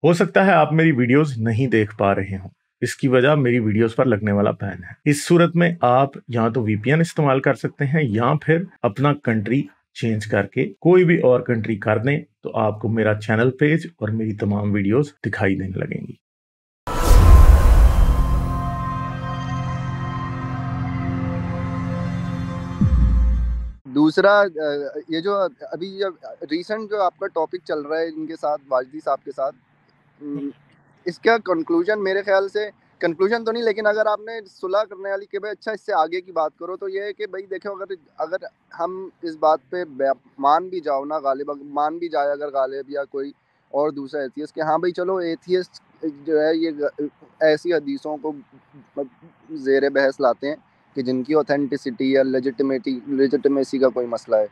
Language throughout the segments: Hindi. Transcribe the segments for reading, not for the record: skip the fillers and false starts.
हो सकता है आप मेरी वीडियोस नहीं देख पा रहे हो। इसकी वजह मेरी वीडियोस पर लगने वाला बैन है। इस सूरत में आप या तो वीपीएन इस्तेमाल कर सकते हैं या फिर अपना कंट्री चेंज करके कोई भी और कंट्री कर दें, तो आपको मेरा चैनल पेज और मेरी तमाम वीडियोस दिखाई देने लगेंगी। दूसरा ये जो अभी रिसेंट जो आपका टॉपिक चल रहा है इनके साथ, वाजदी साहब के साथ, इसका कंक्लूजन मेरे ख्याल से, कंक्लूजन तो नहीं, लेकिन अगर आपने सुलह करने वाली कि भाई अच्छा इससे आगे की बात करो, तो ये है कि भाई देखो, अगर हम इस बात पे मान भी जाओ ना, मान भी जाए अगर गालिब या कोई और दूसरा एथियस्ट कि हाँ भाई चलो एथियस्ट जो है ये ऐसी हदीसों को जेर बहस लाते हैं कि जिनकी ऑथेंटिसिटी या लेजिटिमेसी का कोई मसला है,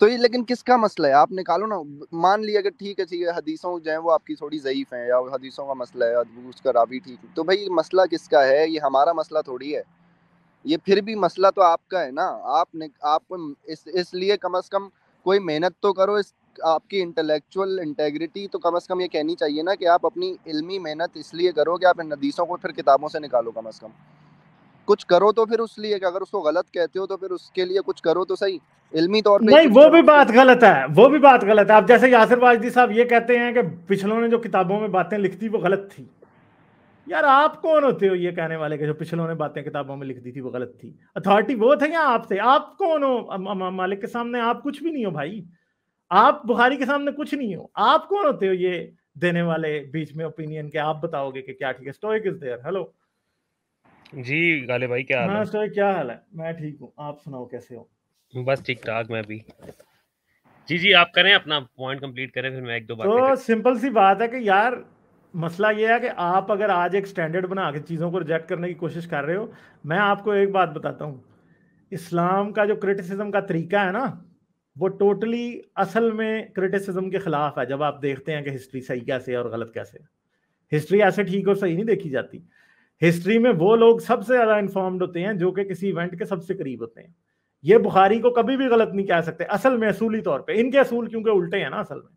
तो ये लेकिन किसका मसला है? आप निकालो ना। मान लिया कि ठीक है हदीसों जो है वो आपकी थोड़ी ज़ईफ़ हैं या हदीसों का मसला है, उसका रावी ठीक है, तो भाई मसला किसका है? ये हमारा मसला थोड़ी है। ये फिर भी मसला तो आपका है ना। आप इसलिए कम से कम कोई मेहनत तो करो। इस आपकी इंटेलेक्चुअल इंटेग्रिटी तो कम से कम ये कहनी चाहिए ना कि आप अपनी इल्मी मेहनत इसलिए करो कि आप इन हदीसों को फिर किताबों से निकालो। कम से कम कुछ करो तो फिर उस लिए कि अगर उसको गलत कहते हो तो फिर उसके लिए कुछ करो तो सही, इल्मी तौर पे नहीं, कुछ वो करो भी उसके बात लिए। गलत है, वो भी बात गलत है। अब जैसे यासिर वाजदी साहब ये कहते हैं कि पिछलों ने जो किताबों में बातें लिख दी वो गलत थी। यार आप कौन होते हो ये कहने वाले के जो पिछलों ने बातें किताबों में लिख दी थी वो गलत थी? अथॉरिटी वो थे या आप थे? आप कौन हो? मालिक के सामने आप कुछ भी नहीं हो भाई। आप बुखारी के सामने कुछ नहीं हो। आप कौन होते हो ये देने वाले बीच में ओपिनियन के? आप बताओगे कि क्या ठीक है। Stoic is there. हेलो जी गाले भाई, क्या हाल हाँ है? स्टोइक, क्या हाल है? मैं ठीक हूँ, आप सुनाओ कैसे हो? बस ठीक ठाक, मैं भी। जी आप करें, अपना पॉइंट कंप्लीट करें, फिर मैं एक दो बातें तो कर। सिंपल सी बात है कि यार मसला ये है कि आप अगर आज एक स्टैंडर्ड बना के चीज़ों को रिजेक्ट करने की कोशिश कर रहे हो। मैं आपको एक बात बताता हूँ, इस्लाम का जो क्रिटिसिज्म का तरीका है ना, वो टोटली असल में क्रिटिसिज्म के खिलाफ है। जब आप देखते हैं कि हिस्ट्री सही कैसे है और गलत कैसे है, हिस्ट्री ऐसे ठीक और सही नहीं देखी जाती। हिस्ट्री में वो लोग सबसे ज्यादा इन्फॉर्म्ड होते हैं जो कि किसी इवेंट के सबसे करीब होते हैं। ये बुखारी को कभी भी गलत नहीं कह सकते असल में, असूली तौर पे। इनके असूल क्योंकि उल्टे हैं ना असल में।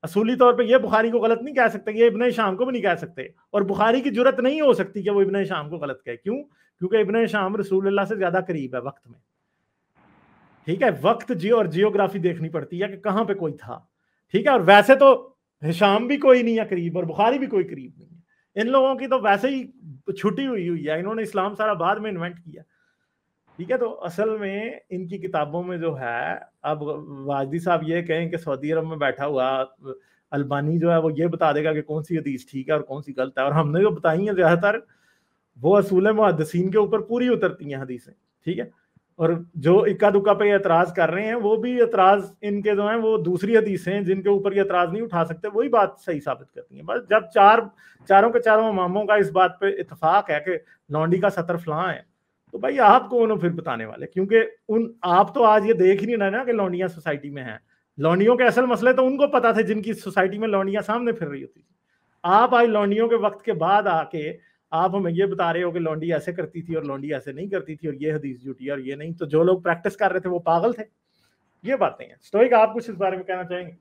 असूली तौर पे ये बुखारी को गलत नहीं कह सकते, ये इब्ने शाम को भी नहीं कह सकते। और बुखारी की जरूरत नहीं हो सकती कि वो इब्ने शाम को गलत कहे। क्यों? क्योंकि इब्ने शाम रसूलुल्लाह से ज्यादा करीब है वक्त में। ठीक है, वक्त और जियोग्राफी देखनी पड़ती है कि कहां पे कोई था। ठीक है, और वैसे तो हिशाम भी कोई नहीं है करीब और बुखारी भी कोई करीब नहीं है। इन लोगों की तो वैसे ही छुट्टी हुई हुई है, इन्होंने इस्लाम सारा बाद में इन्वेंट किया। ठीक है, तो असल में इनकी किताबों में जो है, अब वाजदी साहब ये कहें कि सऊदी अरब में बैठा हुआ अल्बानी जो है वो ये बता देगा कि कौन सी हदीस ठीक है और कौन सी गलत है, और हमने जो बताई है ज्यादातर वो असूल मुहद्दिसीन के ऊपर पूरी उतरती हैं हदीसें। ठीक है, और जो इक्का दुक्का पे एतराज कर रहे हैं वो भी एतराज इनके जो हैं वो दूसरी हदीसें हैं जिनके ऊपर ये एतराज नहीं उठा सकते, वही बात सही साबित करती है। बस जब चारों के चारों इमामों का इस बात पे इतफाक है कि लौंडी का सतर फलां है, तो भाई आप कौन हो फिर बताने वाले? क्योंकि आप तो आज ये देख ही नहीं रहे ना कि लौंडियां सोसाइटी में हैं। लौंडियों के असल मसले तो उनको पता थे जिनकी सोसाइटी में लौंडियां सामने फिर रही होती थी। आप आज लौंडियों के वक्त के बाद आके आप हमें ये बता रहे हो कि लौंडी ऐसे करती थी और लौंडी ऐसे नहीं करती थी और ये हदीस झूठी है और ये नहीं। तो जो लोग प्रैक्टिस कर रहे थे वो पागल थे। ये बातें हैं। स्टोइक, आप कुछ इस बारे में कहना चाहेंगे?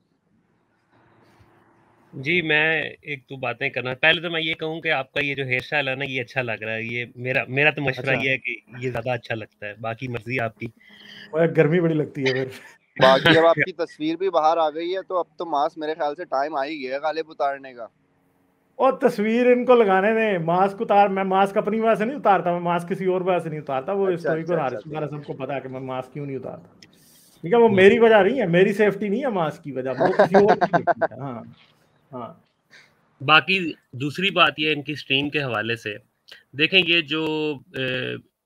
जी मैं एक दो बातें करना। पहले तो मैं ये कहूँ कि आपका ये जो हेयर स्टाइल है ना, ये अच्छा लग रहा है। ये मेरा तो मशवरा अच्छा, ये है कि ये ज्यादा अच्छा लगता है, बाकी मर्जी आपकी। गर्मी बड़ी लगती है फिर। बाकी अब आपकी तस्वीर भी बाहर आ गई है, तो अब तो मास्क मेरे ख्याल से टाइम आ ही गया गालिब उतारने का। और तस्वीर इनको लगाने दें। मास्क उतार, मैं मास्क अपनी वजह से नहीं उतारता, मैं मास्क किसी और वजह से नहीं उतारता। वो अच्छा स्टोइक अच्छा और अच्छा हारिस अच्छा। वगैरह सबको पता है कि मैं मास्क क्यों नहीं उतारता। ठीक है, वो मेरी वजह नहीं है, मेरी सेफ्टी नहीं है मास्क की वजह, वो किसी और की सेफ्टी है। हाँ हाँ। बाकी दूसरी बात ये इनकी स्ट्रीम के हवाले से देखें, ये जो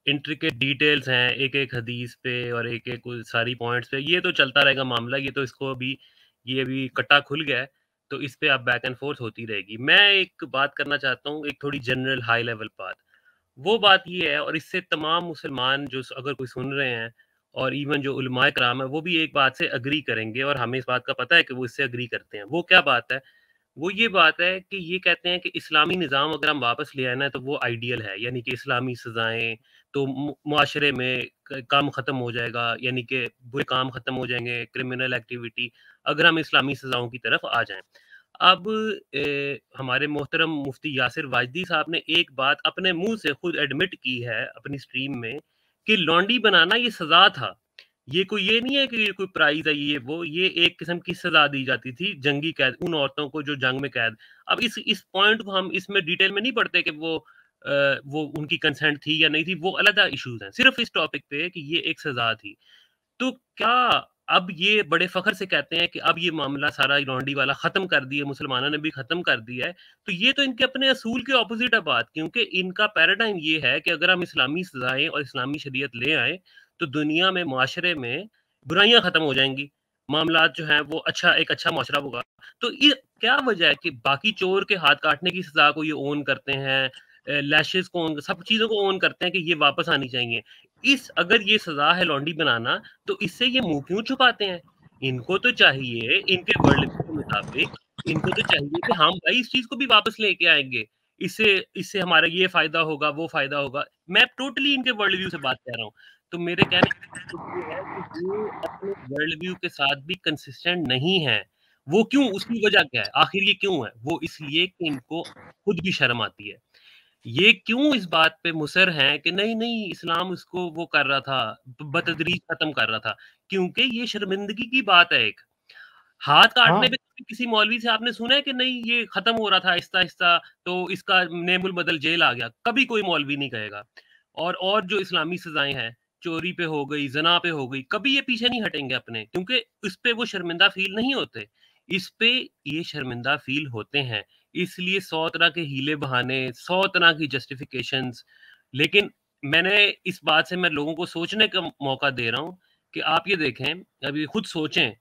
इंट्रिकेट डिटेल्स हैं एक एक हदीस पे और एक एक सारी पॉइंट्स पे, ये तो चलता रहेगा मामला। ये तो इसको अभी ये अभी कट्टा खुल गया है, तो इस पे आप बैक एंड फोर्थ होती रहेगी। मैं एक बात करना चाहता हूँ, एक थोड़ी जनरल हाई लेवल बात। वो बात ये है, और इससे तमाम मुसलमान जो अगर कोई सुन रहे हैं और इवन जो उलमाए कराम है वो भी एक बात से अग्री करेंगे, और हमें इस बात का पता है कि वो इससे अग्री करते हैं। वो क्या बात है? वो ये बात है कि ये कहते हैं कि इस्लामी निज़ाम अगर हम वापस ले आए ना तो वो आइडियल है, यानी कि इस्लामी सज़ाएँ तो मुआशरे में काम ख़त्म हो जाएगा, यानी कि बुरे काम ख़त्म हो जाएंगे, क्रिमिनल एक्टिविटी, अगर हम इस्लामी सज़ाओं की तरफ आ जाएं। अब हमारे मोहतरम मुफ्ती यासिर वाजदी साहब ने एक बात अपने मुंह से खुद एडमिट की है अपनी स्ट्रीम में कि लौंडी बनाना ये सजा था, ये नहीं है कि ये कोई प्राइज है, ये एक किस्म की सजा दी जाती थी जंगी कैद उन औरतों को जो जंग में कैद। अब इस पॉइंट को हम इसमें डिटेल में नहीं पढ़ते कि वो उनकी कंसेंट थी या नहीं थी, वो अलग इश्यूज हैं, सिर्फ इस टॉपिक पे कि ये एक सजा थी। तो क्या अब ये बड़े फख्र से कहते हैं कि अब ये मामला सारा लौंडी वाला खत्म कर दिया, मुसलमानों ने भी खत्म कर दिया है, तो ये तो इनके अपने असूल के ऑपोजिट है बात, क्योंकि इनका पैराडाइम ये है कि अगर हम इस्लामी सजाएं और इस्लामी शरीयत ले आए तो दुनिया में, मुआशरे में बुराइयां खत्म हो जाएंगी, मामला जो है वो एक अच्छा मुआशरा होगा। तो ये क्या वजह है कि बाकी चोर के हाथ काटने की सजा को ये ओन करते हैं, लैशेस को सब चीजों को ओन करते हैं कि ये वापस आनी चाहिए। अगर ये सजा है लौंडी बनाना, तो इससे ये मुंह क्यों छुपाते हैं? इनको तो चाहिए, इनके वर्ल्ड के मुताबिक इनको तो चाहिए कि हम भाई इस चीज को भी वापस लेके आएंगे, इससे हमारा ये फायदा होगा, वो फायदा होगा। मैं टोटली इनके वर्ल्ड व्यू से बात कर रहा हूँ। तो मेरे कहने का ये है कि ये अपने वर्ल्ड व्यू के साथ भी कंसिस्टेंट नहीं है। वो क्यों? उसकी वजह क्या है? आखिर ये क्यों है? वो इसलिए कि इनको खुद भी शर्म आती है। ये क्यों इस बात पे मुसर हैं कि नहीं इस्लाम इसको वो कर रहा था, बतदरीज खत्म कर रहा था, क्योंकि ये शर्मिंदगी की बात है। एक हाथ काटने हाँ, पे किसी मौलवी से आपने सुना है कि नहीं ये खत्म हो रहा था आहिस्ता आहिस्ता, तो इसका नेमुल बदल जेल आ गया? कभी कोई मौलवी नहीं कहेगा। और जो इस्लामी सजाएं हैं, चोरी पे हो गई, जना पे हो गई, कभी ये पीछे नहीं हटेंगे अपने, क्योंकि इस पे वो शर्मिंदा फील नहीं होते। इस पे ये शर्मिंदा फील होते हैं, इसलिए 100 तरह के हीले बहाने, 100 तरह की जस्टिफिकेशंस। लेकिन इस बात से मैं लोगों को सोचने का मौका दे रहा हूं कि आप ये देखें, अभी खुद सोचें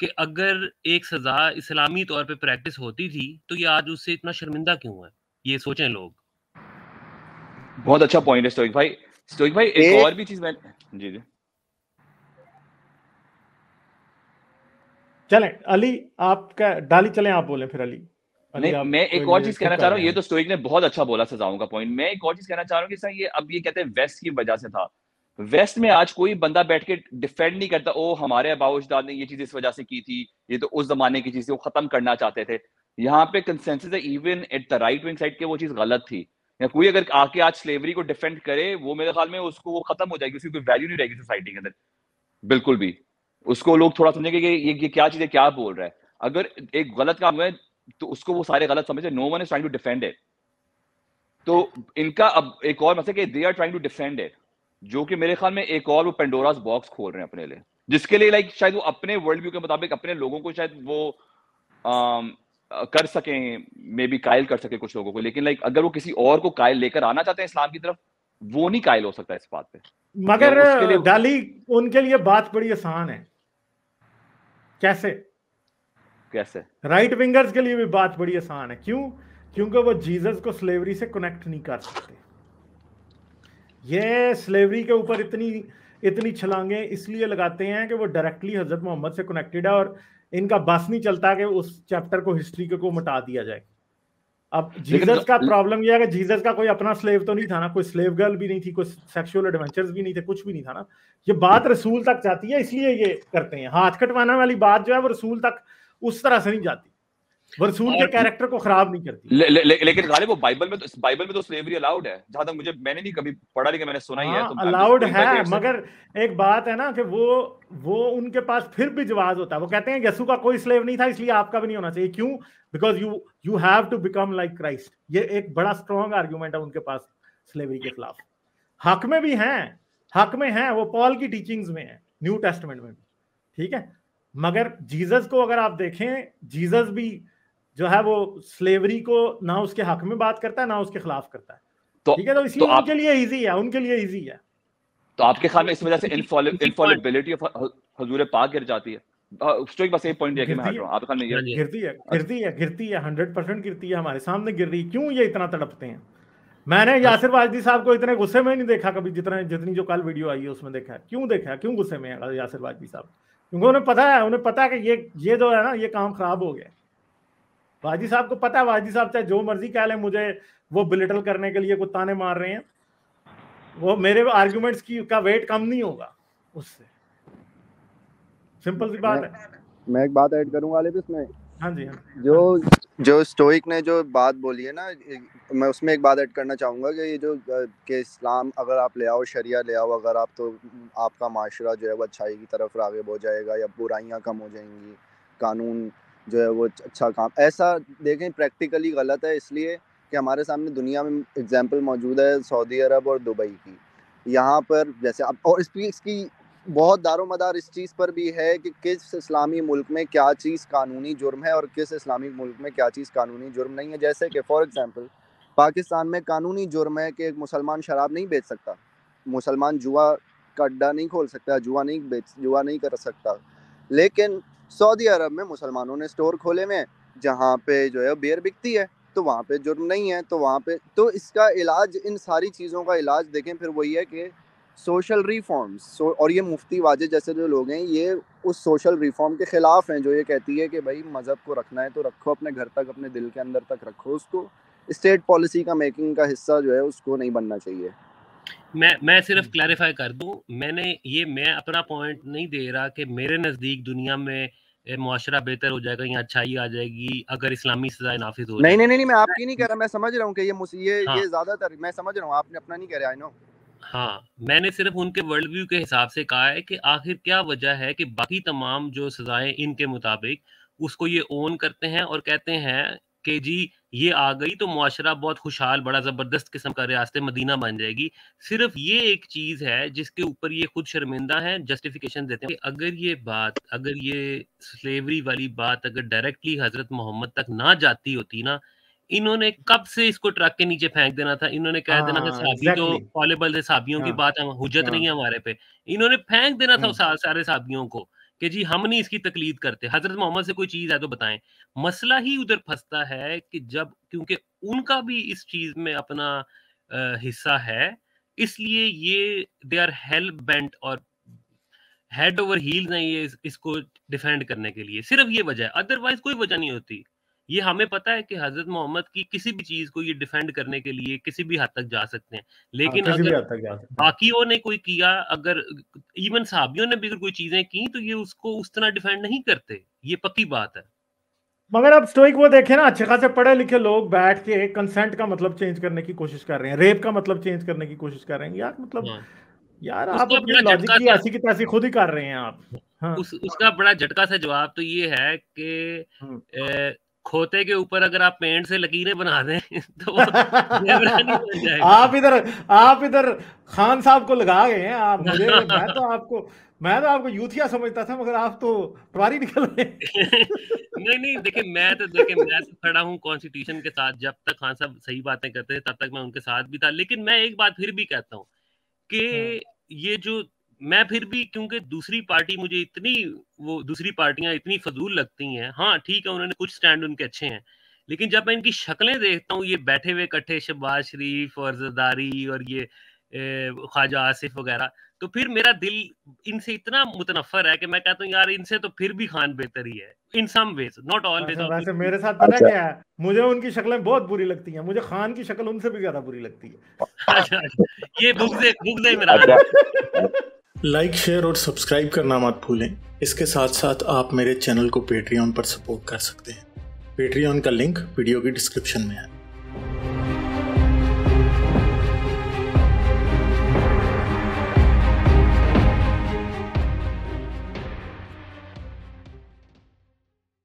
कि अगर एक सजा इस्लामी तौर पे प्रैक्टिस होती थी तो ये आज उससे इतना शर्मिंदा क्यों है? ये सोचें लोग। बहुत अच्छा पॉइंट है स्टोइक भाई। स्टोइक भाई एक और भी चीज मैं जी चलें अली, आपका डाली चलें, आप बोलें फिर अली। नहीं, मैं एक और चीज कहना चाह रहा हूँ, ये तो स्टोइक ने बहुत अच्छा बोला सजाओं का पॉइंट। मैं एक और चीज कहना चाह रहा हूँ कि सर ये अब ये कहते हैं वेस्ट की वजह से था। वेस्ट में आज कोई बंदा बैठ के डिफेंड नहीं करता, ओ हमारे आबाउजदाद ने ये चीज इस वजह से की थी, ये तो उस जमाने की चीज थी, वो खत्म करना चाहते थे। यहाँ पे कंसेंसस है even at the right wing side के वो चीज गलत थी। या कोई अगर आके आज स्लेवरी को डिफेंड करे, वो मेरे ख्याल में उसको वो खत्म हो जाएगी, उसकी कोई वैल्यू नहीं रहेगी सोसाइटी के अंदर बिल्कुल भी। उसको लोग थोड़ा समझेंगे कि ये क्या चीज है, क्या बोल रहा है। अगर एक गलत काम हुआ है तो उसको वो सारे गलत समझे, no one is trying to defend it. तो इनका अब एक और मसला कि they are trying to defend it, जो कि मेरे ख्याल में एक और वो पेंडोरास बॉक्स खोल रहे हैं अपने लिए, जिसके लिए लाइक शायद वो अपने वर्ल्ड व्यू के मुताबिक अपने लोगों को शायद वो कर सकें, मे बी कायल कर सके कुछ लोगों को। लेकिन लाइक अगर वो किसी और को कायल लेकर आना चाहते हैं इस्लाम की तरफ, वो नहीं कायल हो सकता इस बात पे। मगर उसके लिए डाली उनके लिए बात बड़ी आसान है। कैसे? राइट विंगर्स के लिए भी बात बड़ी आसान है। क्यों? क्योंकि वो जीसस को स्लेवरी से कनेक्ट नहीं कर सकते। ये स्लेवरी के ऊपर इतनी छलांगे इसलिए लगाते हैं कि वो डायरेक्टली हजरत मोहम्मद से कनेक्टेड है, और इनका बस नहीं चलता कि उस चैप्टर को, हिस्ट्री को मिटा दिया जाए। अब जीसस का प्रॉब्लम यह है कि जीसस का कोई अपना स्लेव तो नहीं था ना, कोई स्लेव गर्ल भी नहीं थी, कोई सेक्सुअल एडवेंचर्स भी नहीं थे, कुछ भी नहीं था ना। ये बात रसूल तक जाती है, इसलिए ये करते हैं। हाथ कटवाने वाली बात जो है वो रसूल तक उस तरह से नहीं जाती, वो रसूल के कैरेक्टर को खराब नहीं करती। लेकिन गालिब वो बाइबल में तो स्लेवरी अलाउड है, जहां तक मैंने नहीं कभी पढ़ा, लेकिन मैंने सुना ही है। तो अलाउड है, मगर एक बात है ना कि वो उनके पास फिर भी जवाब होता है। वो कहते हैं यसू का कोई स्लेव नहीं था, इसलिए आपका भी नहीं होना चाहिए। क्यों? Because you have to become like Christ. ये एक बड़ा स्ट्रॉन्ग आर्ग्यूमेंट है उनके पास स्लेवरी के खिलाफ। हक में भी हैं, वो पॉल की टीचिंग्स में है, न्यू टेस्टमेंट में भी, ठीक है। मगर जीसस को अगर आप देखें, जीसस भी जो है वो स्लेवरी को ना उसके हक में बात करता है ना उसके खिलाफ करता है, ठीक है। तो इसलिए उनके लिए इजी है। तो आपके ख्याल में इस वजह से इनफॉलिबिलिटी ऑफ हुजूर पाक गिर जाती है? स्टोइक बस एक पॉइंट है, मैं हट रहा हूं, आपके ख्याल में ये गिरती है 100% गिरती है, हमारे सामने गिर रही। क्यों ये इतना तड़पते हैं? मैंने यासिर वाजदी साहब को इतने गुस्से में नहीं देखा कभी, जितनी जो कल वीडियो आई है उसमें देखा है। क्यों गुस्से में है यासिर वाजदी साहब? क्योंकि उन्हें पता है कि ये जो है ना, ये काम खराब हो गया। वाजदी साहब को पता है, वाजदी साहब चाहे जो मर्जी कह लें, मुझे वो बिलिटल करने के लिए कुत्ताने मार रहे हैं, वो मेरे आर्गुमेंट्स का वेट कम नहीं होगा उससे। सिंपल सी बात है। मैं एक बात ऐड करूंगा इसमें, हाँ जी। जो स्टोइक ने जो बात बोली है ना, मैं उसमें एक बात ऐड करना चाहूँगा कि ये जो कि इस्लाम अगर आप ले आओ, शरिया ले आओ अगर आप, तो आपका माशरा जो है वो अच्छाई की तरफ राग़िब हो जाएगा या बुराइयां कम हो जाएंगी, कानून जो है वो अच्छा काम, ऐसा देखें प्रैक्टिकली गलत है। इसलिए कि हमारे सामने दुनिया में एग्जाम्पल मौजूद है सऊदी अरब और दुबई की। यहाँ पर जैसे अब, और इसकी बहुत दारोमदार इस चीज़ पर भी है कि किस इस्लामी मुल्क में क्या चीज़ कानूनी जुर्म है और किस इस्लामी मुल्क में क्या चीज़ कानूनी जुर्म नहीं है। जैसे कि फॉर एग्जांपल पाकिस्तान में कानूनी जुर्म है कि एक मुसलमान शराब नहीं बेच सकता, मुसलमान जुआ का अड्डा नहीं खोल सकता, जुआ नहीं कर सकता। लेकिन सऊदी अरब में मुसलमानों ने स्टोर खोले हुए जहाँ पे जो है बियर बिकती है, तो वहाँ पे जुर्म नहीं है। तो वहाँ पे तो इसका इलाज, इन सारी चीज़ों का इलाज देखें फिर वही है कि सोशल रिफॉर्म्स। और ये मुफ्ती वाजिद जैसे जो लोग हैं ये उस सोशल रिफॉर्म के खिलाफ हैं जो ये कहती है कि भाई मज़हब को रखना है तो रखो अपने घर तक, अपने दिल के अंदर तक रखो उसको, स्टेट पॉलिसी का मेकिंग का हिस्सा जो है उसको नहीं बनना चाहिए। मैं सिर्फ क्लैरिफाई कर दूं, मैं अपना पॉइंट नहीं दे रहा कि मेरे नजदीक दुनिया में मुआशरा बेहतर हो जाएगा या अच्छाई आ जाएगी अगर इस्लामी सजाएं नाफिज हो जाए। नहीं, मैं आपकी नहीं कह रहा, मैं समझ रहा हूँ कि ये ज्यादातर, मैं समझ रहा हूँ, आपने अपना नहीं कह रहा, आई नो। हाँ, मैंने सिर्फ उनके वर्ल्ड व्यू के हिसाब से कहा है कि आखिर क्या वजह है कि बाकी तमाम जो सजाएं इनके मुताबिक उसको ये ओन करते हैं और कहते हैं कि जी ये आ गई तो मुआशरा बहुत खुशहाल, बड़ा ज़बरदस्त किस्म का रियासत मदीना बन जाएगी। सिर्फ ये एक चीज़ है जिसके ऊपर ये खुद शर्मिंदा हैं, जस्टिफिकेशन देते हैं। अगर ये स्लेवरी वाली बात अगर डायरेक्टली हज़रत मोहम्मद तक ना जाती होती ना, इन्होंने कब से इसको ट्रक के नीचे फेंक देना था। इन्होंने कह देना था सहाबी तो फॉलेबल थे, सहाबियों की बात हुज्जत नहीं है हमारे पे। इन्होंने फेंक देना था सारे सहाबियों को कि जी हम नहीं इसकी तकलीद करते, हजरत मोहम्मद से कोई चीज है तो बताएं। मसला ही उधर फंसता है कि जब, क्योंकि उनका भी इस चीज में अपना हिस्सा है, इसलिए ये दे आर हेल बेंट और हेड ओवर हील्स हैं ये इसको डिफेंड करने के लिए। सिर्फ ये वजह है, अदरवाइज कोई वजह नहीं होती। ये हमें पता है कि हजरत मोहम्मद की किसी भी चीज को ये डिफेंड करने के लिए किसी भी हद तक जा सकते हैं, लेकिन अगर बाकियों ने कोई किया, अगर इवन सहाबियों ने भी कोई चीजें की तो ये उसको उस तरह डिफेंड नहीं करते, ये पक्की बात है। मगर अब स्टोइक वो देखे ना, अच्छे खासे पढ़े लिखे लोग बैठ के कंसेंट का मतलब चेंज करने की कोशिश कर रहे हैं, रेप का मतलब चेंज करने की कोशिश कर रहे हैं। यार मतलब यार आप अपनी लॉजिक की ऐसी की तैसी खुद ही कर रहे हैं आप। हाँ। उसका बड़ा झटका सा जवाब तो ये है कि खोते के ऊपर अगर आप पेंट से लकीरें बना दें तो वो नहीं बन जाएगा। आप इधर खान साहब को लगा गए हैं आप मुझे। मैं तो आपको यूथिया समझता था, मगर आप तो पटवारी निकल रहे नहीं देखिए मैं तो खड़ा हूँ कॉन्स्टिट्यूशन के साथ। जब तक खान साहब सही बातें करते थे तब तक मैं उनके साथ भी था। लेकिन मैं एक बात फिर भी कहता हूँ कि ये जो मैं फिर भी, क्योंकि दूसरी पार्टियां इतनी फजूल लगती हैं। हाँ ठीक है, उन्होंने कुछ स्टैंड उनके अच्छे हैं, लेकिन जब मैं इनकी शक्लें देखता हूँ, ये बैठे हुए इकट्ठे शहबाज शरीफ और जरदारी और ये ख्वाजा आसिफ वगैरह, तो फिर मेरा दिल इनसे इतना मुतनफर है कि मैं कहता हूँ यार इनसे तो फिर भी खान बेहतर ही है इन सम वेज, नॉट ऑलवेज। वैसे मेरे साथ पता क्या है, मुझे उनकी शक्लें बहुत बुरी लगती हैं, मुझे खान की शक्ल उनसे भी ज्यादा बुरी लगती है। अच्छा, ये बुग़्ज़ मेरा। लाइक, शेयर और सब्सक्राइब करना मत भूलें। इसके साथ साथ आप मेरे चैनल को पेट्रियन पर सपोर्ट कर सकते हैं। पेट्रियन का लिंक वीडियो की डिस्क्रिप्शन में है।